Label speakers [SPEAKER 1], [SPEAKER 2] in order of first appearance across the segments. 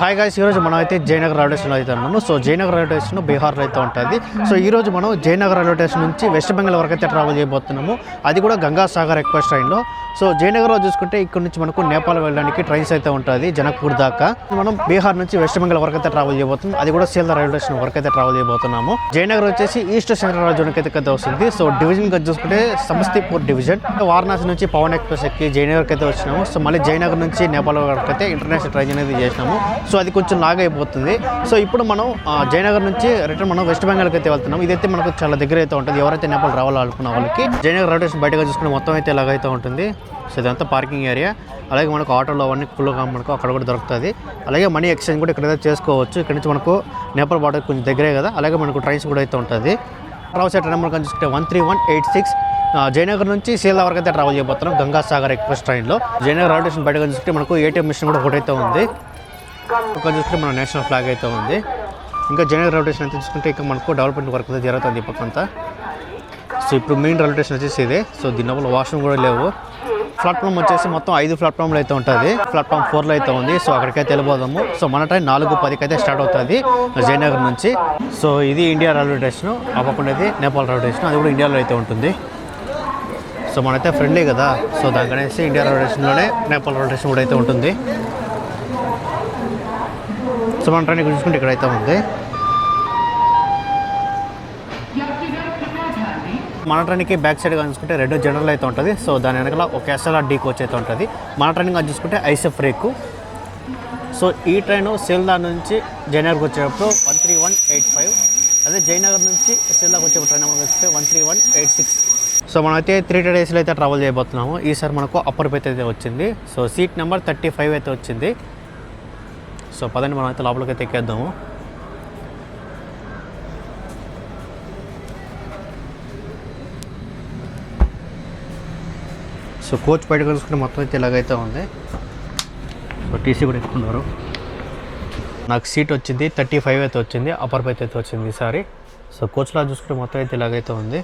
[SPEAKER 1] Hi guys, ఈరోజు మనం అయితే జయనగర్ రైల్వే స్టేషన్లో అయితే ఉన్నాము. సో జయనగర్ రైల్వే స్టేషన్ బీహార్లో అయితే ఉంటుంది. సో ఈరోజు మనం జయనగర్ రైల్వే స్టేషన్ నుంచి వెస్ట్ బెంగాల్ వరకు అయితే ట్రావెల్ చేయబోతున్నాము. అది కూడా గంగాసాగర్ ఎక్స్ప్రెస్ ట్రైన్లో. సో జయనగర్లో చూసుకుంటే ఇక్కడ నుంచి మనకు నేపాల్ వెళ్ళడానికి ట్రైన్స్ అయితే ఉంటుంది జనక్పూర్ దాకా. మనం బీహార్ నుంచి వెస్ట్ బెంగాల్ వరకు అయితే ట్రావెల్ చేయబోతున్నాం. అది కూడా సీల్దా రైల్వే స్టేషన్ వరకు అయితే ట్రావెల్ చేయబోతున్నాము. జయనగర్ వచ్చేసి ఈస్ట్ సెంట్రల్ రాజ్యానికి అయితే వస్తుంది. సో డివిజన్ చూసుకుంటే సమస్తీపూర్ డివిజన్. వారణాసి నుంచి పవన్ ఎక్స్ప్రెస్ ఎక్కి జయనగర్కి అయితే వచ్చినాము. సో మళ్ళీ జయనగర్ నుంచి నేపాల్ వరకు అయితే ఇంటర్నేషనల్ ట్రైన్ అనేది చేసినాము. సో అది కొంచెం లాగ్ అయిపోతుంది. సో ఇప్పుడు మనం జయనగర్ నుంచి రిటర్న్ మనం వెస్ట్ బెంగాల్కి అయితే వెళ్తున్నాం. ఇదైతే మనకు చాలా దగ్గర అయితే ఉంటుంది. ఎవరైతే నేపాల్ రావాలనుకున్న వాళ్ళకి జయనగర్ రైల్వే స్టేషన్ బయటగా చూసుకుని మొత్తం అయితే ఇలాగైతే ఉంటుంది. సో ఇదంతా పార్కింగ్ ఏరియా. అలాగే మనకు ఆటోలో అవన్నీ ఫుల్గా మనకు అక్కడ కూడా దొరుకుతుంది. అలాగే మనీ ఎక్స్చేంజ్ కూడా ఇక్కడ చేసుకోవచ్చు. ఇక్కడ నుంచి మనకు నేపాల్ బార్డర్ కొంచెం దగ్గరే కదా. అలాగే మనకు ట్రైన్స్ కూడా అయితే ఉంటుంది. ట్రావెల్ సెట్ నెంబర్ కానీ చూసుకుంటే 13186. జయనగర్ నుంచి సీల్దా వరకు అయితే ట్రావెల్ చేయబోతున్నాం గంగాసాగర్ ఎక్స్ప్రెస్ ట్రైన్లో. జయనగర్ రైల్వే స్టేషన్ బయటగా చూసుకుంటే మనకు ఏటీఎం మిషన్ కూడా ఒకటైతే ఉంది. ఒక చూసుకుంటే మన నేషనల్ ఫ్లాగ్ అయితే ఉంది. ఇంకా జయనగర్ రైల్వే స్టేషన్ అయితే చూసుకుంటే ఇంకా మనకు డెవలప్మెంట్ వర్క్ అయితే జరుగుతుంది ఈ పక్కంతా. సో ఇప్పుడు మెయిన్ రైల్వే స్టేషన్ వచ్చేసి ఇదే. సో దీని లోపల వాష్రూమ్ కూడా లేవు. ప్లాట్ఫామ్ వచ్చేసి మొత్తం 5 ప్లాట్ఫామ్లు అయితే ఉంటుంది. ప్లాట్ఫామ్ 4లో అయితే ఉంది. సో అక్కడికైతే వెళ్ళిపోదాము. సో మన ట్రైన్ 4:10కి అయితే స్టార్ట్ అవుతుంది జయనగర్ నుంచి. సో ఇది ఇండియా రైల్వే స్టేషన్. అవ్వకుండా నేపాల్ రైల్వే స్టేషన్, అది కూడా ఇండియాలో అయితే ఉంటుంది. సో మనైతే ఫ్రెండ్లీ కదా. సో దానికనేసి ఇండియా రైల్వే స్టేషన్లోనే నేపాల్ రైల్వే స్టేషన్ కూడా అయితే ఉంటుంది. సో మన ట్రైన్ చూసుకుంటే ఇక్కడైతే ఉంది. మన ట్రైన్కి బ్యాక్ సైడ్గా చూసుకుంటే రెడ్ జనరల్ అయితే ఉంటుంది. సో దాని వెనకాల ఒక ఎస్ఎల్ఆర్ డీ కోచ్ అయితే ఉంటుంది. మన ట్రైన్ చూసుకుంటే ఐసెఫ్ రేకు. సో ఈ ట్రైన్ సీల్దా నుంచి జయనగర్కి వచ్చేటప్పుడు 13185. అదే జయనగర్ నుంచి సీల్దాకి వచ్చే ట్రైన్ నెంబర్ వస్తే 13186. సో మనమైతే 3 డేస్లో అయితే ట్రావెల్ చేయబోతున్నాము. ఈసారి మనకు అప్పర్ బెర్త్ అయితే వచ్చింది. సో సీట్ నెంబర్ 35 అయితే వచ్చింది. సో పదండి మనం అయితే లోపలికి అయితే ఎక్కేద్దాము. సో కోచ్ బయట చూసుకుంటే మొత్తం అయితే ఇలాగైతే ఉంది. సో టీసీ కూడా ఎక్కుతున్నారు. నాకు సీట్ వచ్చింది 35 అయితే వచ్చింది. అప్పర్ బెర్త్ అయితే వచ్చింది ఈసారి. సో కోచ్లా చూసుకుంటే మొత్తం అయితే ఇలాగైతే ఉంది.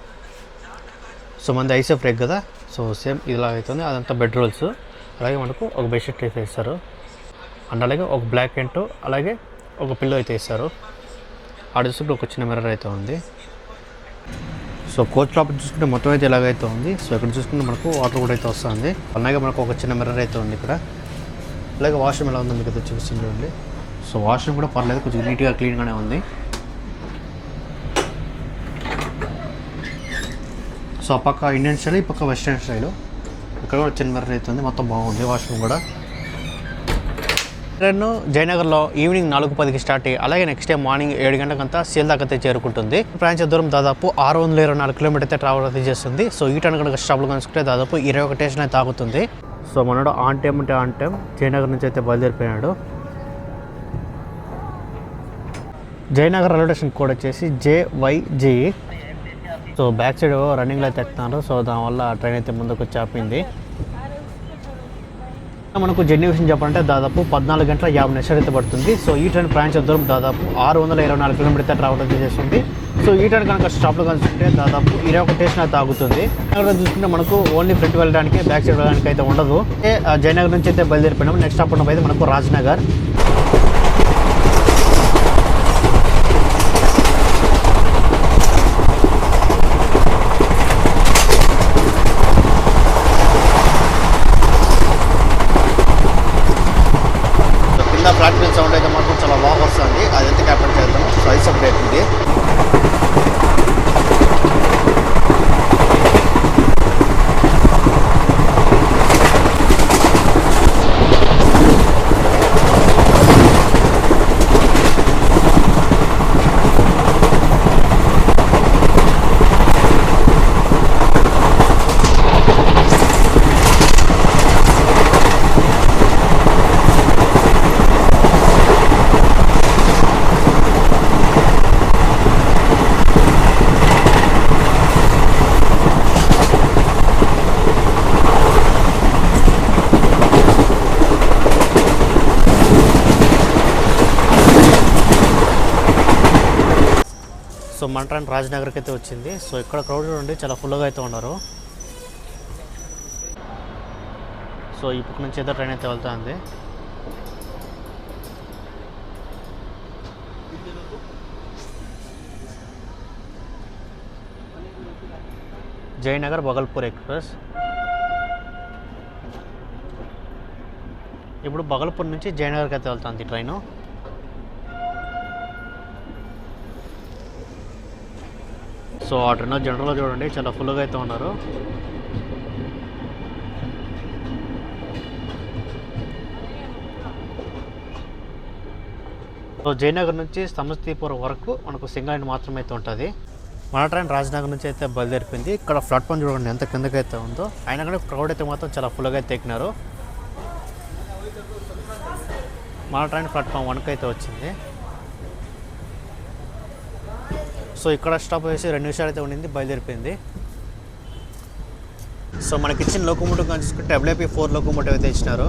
[SPEAKER 1] సో మంది ఐసెఫ్ రేక్ కదా. సో సేమ్ ఇలాగైతే ఉంది. అదంతా బెడ్ రోల్స్. అలాగే మనకు ఒక బెడ్షీట్ అయితే ఇస్తారు. అండ్ అలాగే ఒక బ్లాక్ ప్యాంటు, అలాగే ఒక పిల్లో అయితే ఇస్తారు. ఆడ చూసుకుంటే ఒక చిన్న మిర్రర్ అయితే ఉంది. సో కోచ్ లోపల చూసుకుంటే మొత్తం అయితే ఇలాగైతే ఉంది. సో ఇక్కడ చూసుకుంటే మనకు వాటర్ కూడా అయితే వస్తుంది. అలాగే మనకు ఒక చిన్న మిర్రర్ అయితే ఉంది ఇక్కడ. అలాగే వాష్రూమ్ ఎలా ఉందో మీకు అయితే చూపిస్తుంది చూడండి. సో వాష్రూమ్ కూడా పర్లేదు, కొంచెం నీట్గా క్లీన్గానే ఉంది. సో ఆ పక్క ఇండియన్ స్టైల్, ఈ పక్క వెస్టర్న్ స్టైల్. ఇక్కడ కూడా చిన్న మిర్రర్ అయితే ఉంది. మొత్తం బాగుంది వాష్రూమ్ కూడా. ట్రైన్ జయనగర్లో ఈవినింగ్ 4:10కి స్టార్ట్ అయ్యి అలాగే నెక్స్ట్ డే మార్నింగ్ 7 గంటలకంతా సీల్దాకి అయితే చేరుకుంటుంది. ప్రయాణ దూరం దాదాపు 624 కిలోమీటర్ అయితే ట్రావెల్ అయితే చేస్తుంది. సో ఈ టైం కనుక స్టాప్లు కనుక్కుంటే దాదాపు 21 స్టేషన్ అయితే తాగుతుంది. సో మనడు ఆన్ టైం అంటే ఆన్ టైం జయనగర్ నుంచి అయితే బయలుదేరిపోయినాడు. జయనగర్ రైల్వే స్టేషన్ కోడ్ వచ్చేసి JYG. సో బ్యాక్ సైడ్ రన్నింగ్లో అయితే ఎక్కుతున్నారు. సో దానివల్ల ట్రైన్ అయితే ముందుకు వచ్చి ఆపింది. మనకు జర్నీ విషయం చెప్పాలంటే దాదాపు 14 గంటల 50 నిమిషాలు అయితే పడుతుంది. సో ఈ ట్రైన్ ప్రయాణించే దూరం దాదాపు 624 కిలోమీటర్ అయితే ట్రావెల్ అయితే చేస్తుంది. సో ఈ ట్రైన్ కనుక స్టాప్లో కనుక్కుంటే దాదాపు 21 స్టేషన్ అయితే ఆగుతుంది. జయనగర్ చూసుకుంటే మనకు ఓన్లీ ఫ్రంట్ వెళ్ళడానికి, బ్యాక్ సైడ్ వెళ్ళడానికి అయితే ఉండదు. జయనగర్ నుంచి అయితే బయలుదేరిపోయినాము. నెక్స్ట్ స్టాప్ ఉన్నప్పుడు అయితే మనకు రాజ్నగర్. ఫ్లాట్ సౌండ్ అయితే మాత్రం చాలా బాగా వస్తుంది. అదైతే క్యాప్చర్ చేద్దాము. సో ఐసెఫ్ రేక్ ఇది. సో మన ట్రైన్ రాజ్నగర్కి అయితే వచ్చింది. సో ఇక్కడ క్రౌడ్ ఉండి చాలా ఫుల్గా అయితే ఉన్నారు. సో ఈ పక్క నుంచి అయితే ట్రైన్ అయితే వెళ్తుంది. జయనగర్ బగల్పూర్ ఎక్స్ప్రెస్. ఇప్పుడు బగల్పూర్ నుంచి జయనగర్కి అయితే వెళ్తుంది ట్రైను. సో ఆ ట్రైన్ జనరల్లో చూడండి చాలా ఫుల్గా అయితే ఉన్నారు. సో జయనగర్ నుంచి సమస్తీపూర్ వరకు మనకు సింగిల్ లైన్ మాత్రమే అయితే ఉంటుంది. మన ట్రైన్ రాజనగర్ నుంచి అయితే బయలుదేరిపోయింది. ఇక్కడ ప్లాట్ఫామ్ చూడండి ఎంత కిందకైతే ఉందో, అయినా కానీ క్రౌడ్ అయితే మాత్రం చాలా ఫుల్గా అయితే ఎక్కినారు. మన ట్రైన్ ప్లాట్ఫామ్ 1కి అయితే వచ్చింది. సో ఇక్కడ స్టాప్ వేసి 2 నిమిషాలు అయితే ఉండింది, బయలుదేరిపోయింది. సో మనకి ఇచ్చిన లోకోమోటివ్ కానీ చూసుకుంటే WP4 లోకోమోటివ్ అయితే ఇచ్చినారు.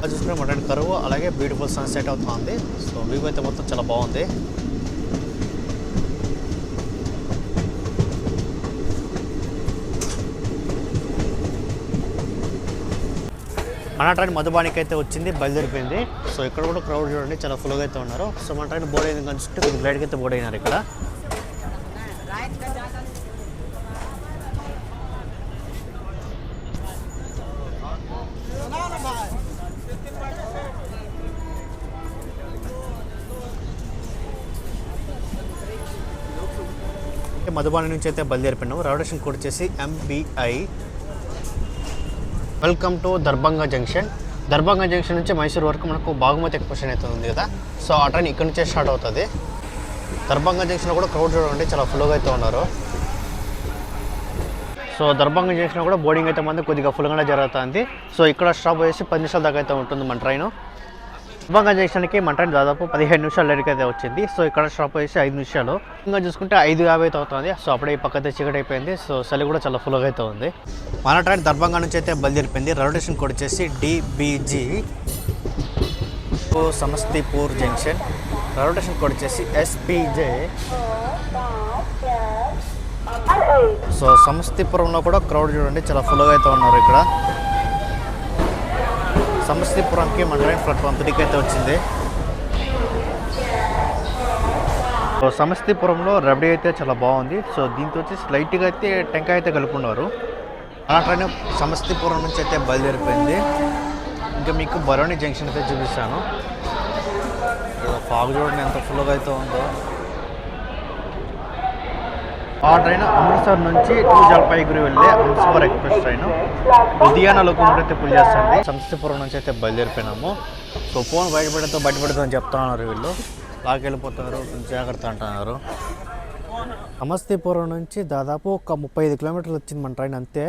[SPEAKER 1] చూసుకుంటే మటన్ కరువు అలాగే బ్యూటిఫుల్ సన్సెట్ అవుతుంది. సో వ్యూ అయితే మొత్తం చాలా బాగుంది. మన ట్రైన్ మధుబానికి అయితే వచ్చింది, బయలుదేరిపోయింది. సో ఇక్కడ కూడా క్రౌడ్ చూడండి చాలా ఫుల్గా అయితే ఉన్నారు. సో మన ట్రైన్ బోర్డ్ అయింది కనుకుంటే కొంచెం లైట్గా అయితే బోర్డ్ అయినారు ఇక్కడ. మధుబాని నుంచి అయితే బయలుదేరిపోయినాము. రైల్వే స్టేషన్ కోడ్ వచ్చేసి MBI. Welcome to Darbhanga junction. Darbhanga junction నుంచి మైసూర్ వరకు మనకు బాగుమతి ఎక్స్ప్రెస్ అయితే ఉంది కదా. సో ఆ ట్రైన్ ఇక్కడ నుంచే స్టార్ట్ అవుతుంది. దర్భంగా జంక్షన్లో కూడా క్రౌడ్ చూడండి చాలా ఫుల్గా అయితే ఉన్నారు. సో దర్భంగా జంక్షన్లో కూడా బోర్డింగ్ అయితే మంది కొద్దిగా ఫుల్గానే జరుగుతుంది. సో ఇక్కడ స్టాప్ వేసి 10 నిమిషాల దాకా అయితే ఉంటుంది మన ట్రైను. దర్భంగా జంక్షన్కి మన ట్రైన్ దాదాపు 15 నిమిషాలు లేట్కి అయితే వచ్చింది. సో ఇక్కడ స్టాప్ వేసి 5 నిమిషాలు, ఇంకా చూసుకుంటే 5:50 అయితే అవుతుంది. సో అప్పుడే ఈ పక్క అయితే చీకటి అయిపోయింది. సో చలి కూడా చాలా ఫుల్గా అయితే ఉంది. మన ట్రైన్ దర్భంగా నుంచి అయితే బయలుదేరిపోయింది. రైల్వే స్టేషన్ కోడ్ వచ్చేసి DBG. Samastipur junction. Railway station code వచ్చేసి SPJ. సో సమస్తీపురంలో కూడా క్రౌడ్ చూడండి చాలా ఫుల్గా అయితే ఉన్నారు ఇక్కడ. సమస్తీపురంకి మన ట్రైన్ ప్లాట్ఫామ్ 3కి అయితే వచ్చింది. సో సమస్తీపురంలో రబడీ అయితే చాలా బాగుంది. సో దీంతో వచ్చేసి లైట్గా అయితే టెంకాయ అయితే కలుపుకున్నారు. ఆ ట్రైన్ సమస్తీపురం నుంచి అయితే బయలుదేరిపోయింది. ఇంకా మీకు బరోని జంక్షన్ అయితే చూపిస్తాను. ఫాగ్ చూడండి ఎంత ఫుల్గా అయితే ఉందో. ఆ ట్రైన్ అమృత్సర్ నుంచి టు జల్పాయిగురి వెళ్ళే అమృత్సర్ ఎక్స్ప్రెస్ ట్రైన్ ఉదయాన లోకోమోటివ్ అయితే పుల్ చేస్తుంది. సమస్తీపురం నుంచి అయితే బయలుదేరిపోయినాము. సో ఫోన్ బయటపడుతుందని చెప్తా ఉన్నారు వీళ్ళు. లాకెళ్ళిపోతున్నారు, జాగ్రత్త అంటున్నారు. సమస్తీపురం నుంచి దాదాపు ఒక 35 కిలోమీటర్లు వచ్చింది మన ట్రైన్ అంతే.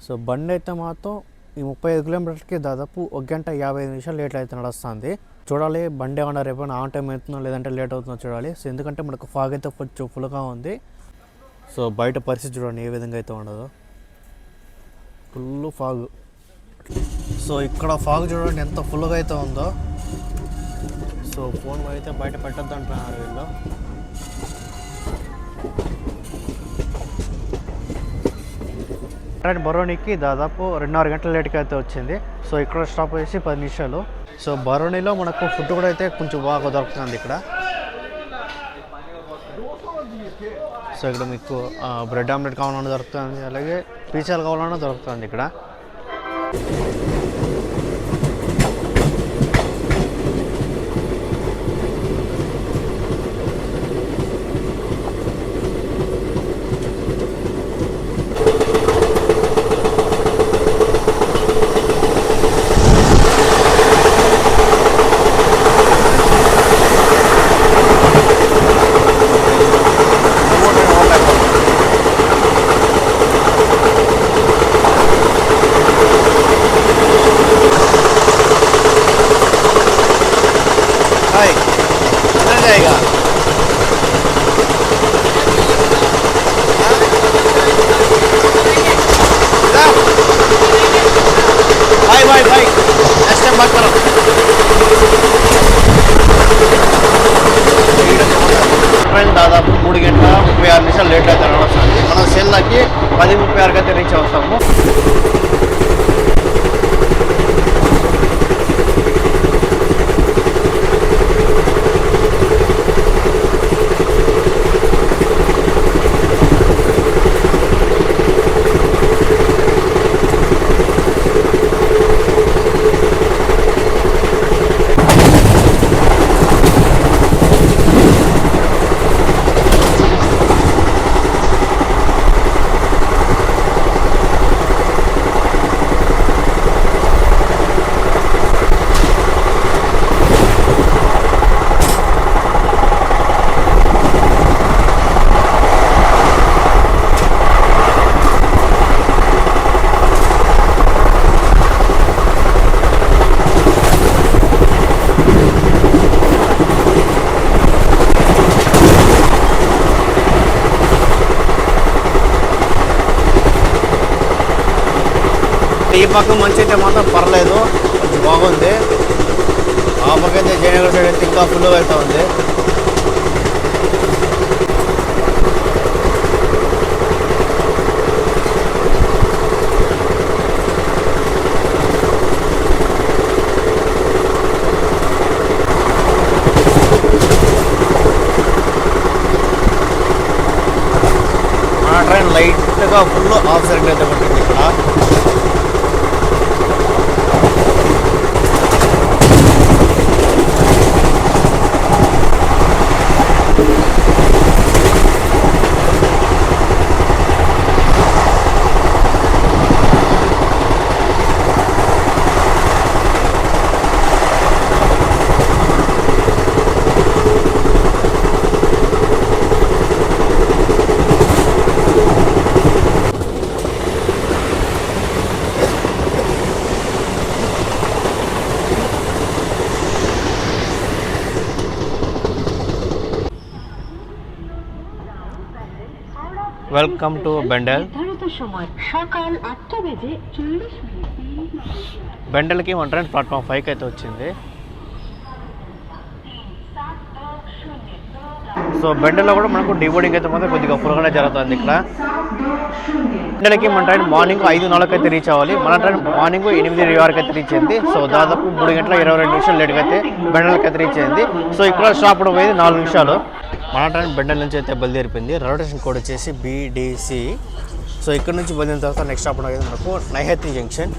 [SPEAKER 1] సో బండి అయితే మాత్రం ఈ 35 కిలోమీటర్లకి దాదాపు 1 గంట 55 నిమిషాలు లేట్ అయితే నడుస్తుంది. చూడాలి బండి ఏమన్నా రేపు ఆన్ టైం అవుతుందో లేదంటే లేట్ అవుతుందో చూడాలి. సో ఎందుకంటే మనకు ఫాగ్ అయితే కొంచెం ఫుల్గా ఉంది. సో బయట పరిస్థితి చూడండి ఏ విధంగా అయితే ఉండదు, ఫుల్ ఫాగ్. సో ఇక్కడ ఫాగ్ చూడండి ఎంత ఫుల్గా అయితే ఉందో. సో ఫోన్ అయితే బయట పెట్టద్దు అంటున్నారు వీళ్ళు. ట్రైన్ బరోనీకి దాదాపు 2.5 గంటల లేట్కి అయితే వచ్చింది. సో ఇక్కడ స్టాప్ వేసి 10 నిమిషాలు. సో బరోనీలో మనకు ఫుడ్ కూడా అయితే కొంచెం బాగా దొరుకుతుంది ఇక్కడ. సో ఇక్కడ మీకు బ్రెడ్ ఆమ్లెట్ కావాలన్నా దొరుకుతుంది, అలాగే పిజ్జాలు కావాలన్నా దొరుకుతుంది ఇక్కడ. 26 నిమిషాలు లేట్ అయితే వస్తుంది. మనం సేల్కి 10:36కి అయితే రీచ్ అవుతాము. ఈ పక్క మంచి అయితే మాత్రం పర్లేదు, బాగుంది. ఆ పక్క అయితే జయనగర్ సైడ్ అయితే ఇంకా ఫుల్గా అయితే ఉంది. మన ట్రైన్ లైట్గా ఫుల్ ఆఫ్ సైడ్ అయితే పట్టింది ఇక్కడ. Welcome to bundle. బెండల్కి మన ట్రైన్ ప్లాట్ఫామ్ 5కి అయితే వచ్చింది. సో బెండల్లో కూడా మనకు డీబోర్డింగ్ అయితే మాత్రం కొద్దిగా ఫుల్గానే జరుగుతుంది. ఇక్కడ బెండల్కి మన ట్రైన్ మార్నింగ్ 5:04 అయితే రీచ్ అవ్వాలి. మన ట్రైన్ మార్నింగ్ 8:06 అయితే రీచ్ అయింది. సో దాదాపు 3:22 లేట్గా అయితే బెండల్కి అయితే రీచ్ అయింది. సో ఇక్కడ స్టాప్ పోయేది 4 నిమిషాలు. మన ట్రైన్ బెండల్ నుంచి అయితే బయలుదేరిపోయింది. రైల్వే స్టేషన్ కోడ్ వచ్చేసి BDC. సో ఇక్కడ నుంచి బయలుదేరిన తర్వాత నెక్స్ట్ స్టాప్ అనేది మనకు నైహతి జంక్షన్.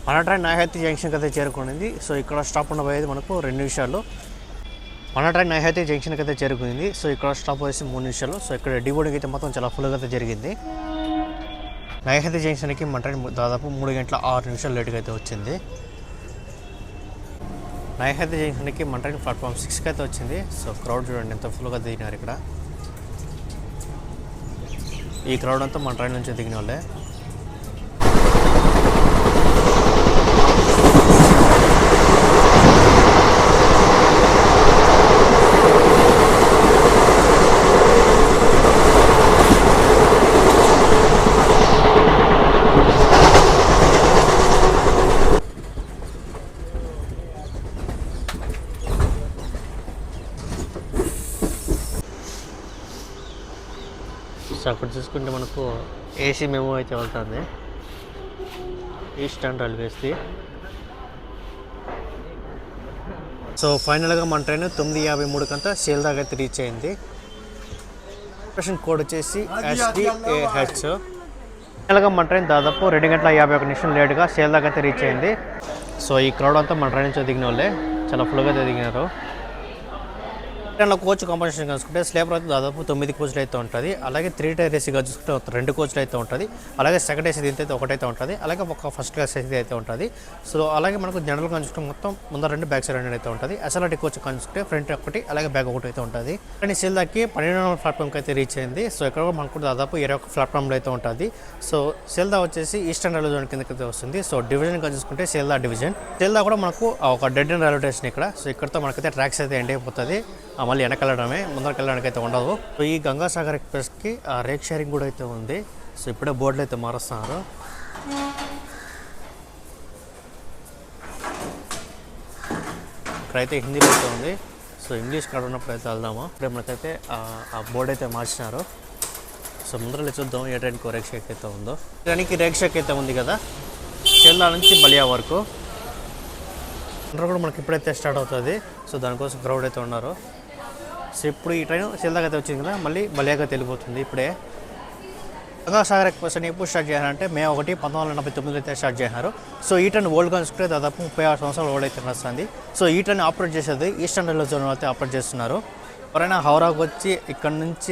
[SPEAKER 1] మన ట్రైన్ నైహతి జంక్షన్కి అయితే చేరుకునింది. సో ఇక్కడ స్టాప్ ఉండబోయేది మనకు 2 నిమిషాలు. మన ట్రైన్ నైహతి జంక్షన్కి అయితే చేరుకుంది. సో ఇక్కడ స్టాప్ వచ్చేసి 3 నిమిషాలు. సో ఇక్కడ డీబోర్డింగ్ అయితే మొత్తం చాలా ఫుల్గా అయితే జరిగింది. నైహతి జంక్షన్కి మన ట్రైన్ దాదాపు 3:06 లేట్గా అయితే వచ్చింది. నైహతి జంక్షన్కి మన ట్రైన్ ప్లాట్ఫామ్ 6కి అయితే వచ్చింది. సో క్రౌడ్ చూడండి ఎంత ఫుల్గా దిగినారు ఇక్కడ. ఈ క్రౌడ్ అంతా మన ట్రైన్ నుంచి దిగిన వాళ్ళే. సో అక్కడ చూసుకుంటే మనకు AC మెమో అయితే వెళ్తుంది ఈస్టర్న్ రైల్వేస్ది. సో ఫైనల్గా మన ట్రైన్ 9:53 అంతా షేల్దాగ్ అయితే రీచ్ అయింది. స్టేషన్ కోడ్ వచ్చేసి SDAH. ఫైనల్గా మన ట్రైన్ దాదాపు 2:51 లేట్గా షేల్దాగ్ అయితే రీచ్ అయింది. సో ఈ క్రౌడ్ అంతా మన ట్రైన్ నుంచి దిగిన వాళ్ళే, చాలా ఫుల్గా దిగినారు. ట్రైన్లో కోచ్ కాంపోజిషన్ చూసుకుంటే స్లీపర్ అయితే దాదాపు 9 కోచ్లు అయితే ఉంటుంది. అలాగే 3 టైర్ ఏసీగా చూసుకుంటే 2 కోచ్లు అయితే ఉంటుంది. అలాగే సెకండ్ ఏసీ దీంతో అయితే ఒకటైతే ఉంటుంది. అలాగే ఒక ఫస్ట్ క్లాస్ ఏసీ అయితే ఉంటుంది. సో అలాగే మనకు జనరల్ చూసుకుంటే మొత్తం ముందర 2 బ్యాక్ సైడ్ 2 అయితే ఉంటుంది. ఎస్ఎల్ఆర్టీ కోచ్ చూసుకుంటే ఫ్రంట్ ఒకటి అలాగే బ్యాక్ ఒకటి అయితే ఉంటుంది. కానీ సీల్దాకి 12వ ప్లాట్ఫామ్కి అయితే రీచ్ అయింది. సో ఇక్కడ మనకు దాదాపు 21 ప్లాట్ఫామ్లో అయితే ఉంటుంది. సో సీల్దా వచ్చేసి ఈస్టర్న్ రైల్వే జోన్ కిందకి అయితే వస్తుంది. సో డివిజన్ చూసుకుంటే సీల్దా డివిజన్. సీల్దా కూడా మనకు ఒక డెడ్ అండ్ రైల్వే స్టేషన్ ఇక్కడ. సో ఇక్కడతో మనకైతే ట్రాక్స్ అయితే ఎండ్ అయిపోతుంది. మళ్ళీ వెనకెళ్ళడమే, ముందరికి వెళ్ళడానికి అయితే ఉండదు. సో ఈ గంగాసాగర్ ఎక్స్ప్రెస్కి రేక్ షేరింగ్ కూడా అయితే ఉంది. సో ఇప్పుడే బోర్డులు అయితే మారుస్తున్నారు. ఇక్కడైతే హిందీలో అయితే ఉంది. సో ఇంగ్లీష్ కార్డు ఉన్నప్పుడు అయితే వెళ్దాము. ఇప్పుడే మనకైతే ఆ బోర్డు అయితే మార్చినారు. సో ముందరలో చూద్దాం ఏ ట్రైన్కి రేక్ షేక్ అయితే ఉందో. ట్రైన్కి రేక్ షేక్ అయితే ఉంది కదా, చెల్లా నుంచి బలియా వరకు. అందరూ కూడా మనకి ఇప్పుడైతే స్టార్ట్ అవుతుంది. సో దానికోసం క్రౌడ్ అయితే ఉన్నారు. సో ఇప్పుడు ఈ ట్రైన్ సీల్దాకి అయితే వచ్చింది కదా, మళ్ళీ బలియాగా వెళ్ళిపోతుంది. ఇప్పుడే గంగాసాగర్ ఎక్స్ప్రెస్ అని ఎప్పుడు స్టార్ట్ చేయాలంటే మే 1, 1989 అయితే స్టార్ట్ చేశారు. సో ఈ ట్రైన్ ఓల్డ్ కన్స్ట్రక్ట్ దాదాపు 36 సంవత్సరాలు ఓల్డ్ అయితే నడుస్తుంది. సో ఈ ట్రైన్ ఆపరేట్ చేసేది ఈస్టర్న్ రైల్వే జోన్ అయితే ఆపరేట్ చేస్తున్నారు. ఎవరైనా హౌరాకు వచ్చి ఇక్కడ నుంచి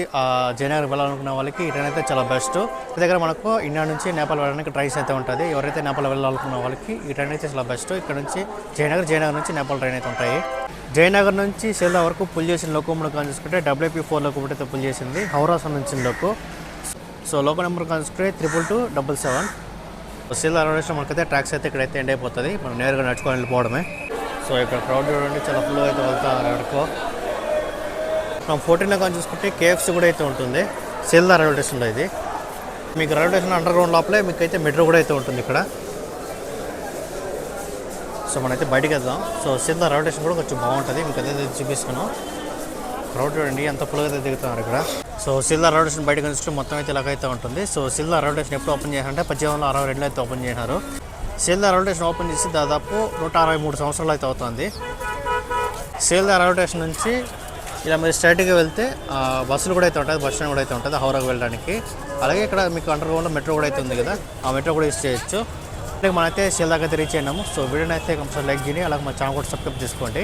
[SPEAKER 1] జయనగర్ వెళ్ళాలనుకున్న వాళ్ళకి ఈ ట్రైన్ అయితే చాలా బెస్ట్. ఈ దగ్గర మనకు ఇండియా నుంచి నేపాల్ వెళ్ళడానికి ట్రైన్స్ అయితే ఉంటుంది. ఎవరైతే నేపాల్ వెళ్ళాలనుకున్న వాళ్ళకి ఈ ట్రైన్ అయితే చాలా బెస్ట్. ఇక్కడ నుంచి జయనగర్ నుంచి నేపాల్ ట్రైన్ అయితే ఉంటాయి. జయనగర్ నుంచి సీల్దా వరకు పుల్ చేసిన లోకోమోటివ్ కానీ చూసుకుంటే WP4 లోకోమోటివ్ అయితే పుల్ చేసింది హౌరాసన్ నుంచి లోకు. సో లోకో నెంబర్ కానీ చూసుకుంటే 22277. సీల్దా రైల్వే స్టేషన్ మనకైతే ట్రాక్స్ అయితే ఇక్కడైతే ఎండ్ అయిపోతుంది. మనం నేరుగా నడుచుకొని వెళ్ళిపోవడమే. సో ఇక్కడ క్రౌడ్ చూడండి, చాలా ఫుల్ అయితే వెళ్తారు ఎక్కడికో. మనం 14లో కానీ చూసుకుంటే KFC కూడా అయితే ఉంటుంది సీల్దా రైల్వే స్టేషన్లో. ఇది మీకు రైల్వే స్టేషన్ అండర్ గ్రౌండ్ లోపలే మీకు అయితే మెట్రో కూడా అయితే ఉంటుంది ఇక్కడ. సో మనైతే బయటికి వెళ్దాం. సో సీల్దా రైల్వే స్టేషన్ కూడా కొంచెం బాగుంటుంది, మీకు అయితే చూపిస్తున్నాం. క్రౌడ్ చూడండి ఎంత ఫుల్గా అయితే దిగుతున్నారు ఇక్కడ. సో సీల్దా రైల్వే స్టేషన్ బయటకు చూస్తే మొత్తం అయితే ఇలాగైతే ఉంటుంది. సో సీల్దా రైల్వే స్టేషన్ ఎప్పుడు ఓపెన్ చేశారంటే 1862 అయితే ఓపెన్ చేశారు. సీల్దా రైల్వే స్టేషన్ ఓపెన్ చేసి దాదాపు 163 సంవత్సరాలు అయితే అవుతుంది. సీల్దా రైల్వే స్టేషన్ నుంచి ఇలా మీరు స్ట్రైట్గా వెళ్తే బస్సులు కూడా అయితే ఉంటుంది, బస్ స్టాండ్ కూడా అయితే ఉంటుంది హౌరాకు వెళ్ళడానికి. అలాగే ఇక్కడ మీకు అండర్ గ్రౌండ్లో మెట్రో కూడా అయితే ఉంది కదా, ఆ మెట్రో కూడా యూస్ చేయొచ్చు. అలాగే మనైతే సీల్దాకి అయితే రీచ్ అయినాము. సో వీడియోని అయితే కంపల్సరీ లైక్ చేయండి, అలాగే మా ఛానల్ కూడా సబ్స్క్రైబ్ చేసుకోండి.